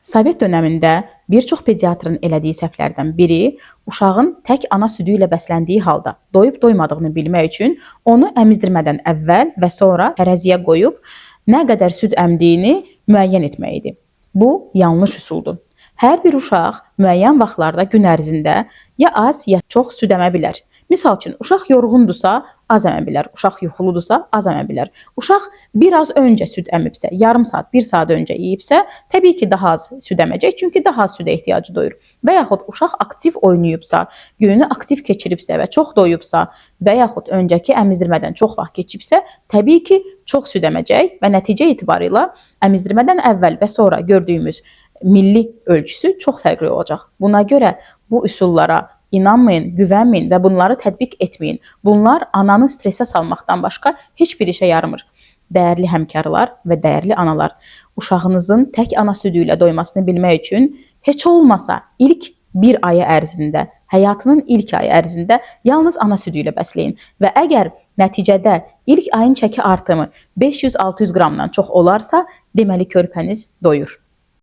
Sovet dönəmində bir çox pediatrın elədiyi səhvlərdən biri uşağın tək ana südü ilə bəsləndiyi halda doyub-doymadığını bilmək üçün onu əmizdirmədən əvvəl və sonra tərəziyə qoyub nə qədər süd əmdiyini müəyyən etmək idi. Bu yanlış üsuldur. Hər bir uşaq müəyyən vaxtlarda gün ərzində ya az, ya çox süd əmə bilər. Misal üçün, uşaq yorğundursa, az əmə bilər. Uşaq yuxuludursa, az əmə bilər. Uşaq biraz öncə süd əmibsə, yarım saat, 1 saat öncə yeyibsə, təbii ki, daha az süd əməcək, çünki daha az südə ehtiyacı duyur. Və yaxud uşaq aktiv oynayıbsa, gününü aktiv keçiribsə və çox doyubsa və yaxud öncəki əmizdirmədən çox vaxt keçibsə, təbii ki, çox süd əməcək və nəticə etibarıyla əmizdirmədən əvvəl və sonra gördüyümüz milli ölçüsü çox fərqli olacaq. Buna görə bu üsullara İnanmayın, güvənməyin və bunları tətbiq etməyin. Bunlar ananı stresə salmaqdan başqa heç bir işə yaramır. Dəyərli həmkarlar və dəyərli analar, uşağınızın tək ana südü ilə doymasını bilmək üçün heç olmasa ilk bir ayı ərzində, həyatının ilk ayı ərzində yalnız ana südü ilə bəsləyin. Və əgər nəticədə ilk ayın çəki artımı 500-600 qramdan çox olarsa, deməli körpəniz doyur.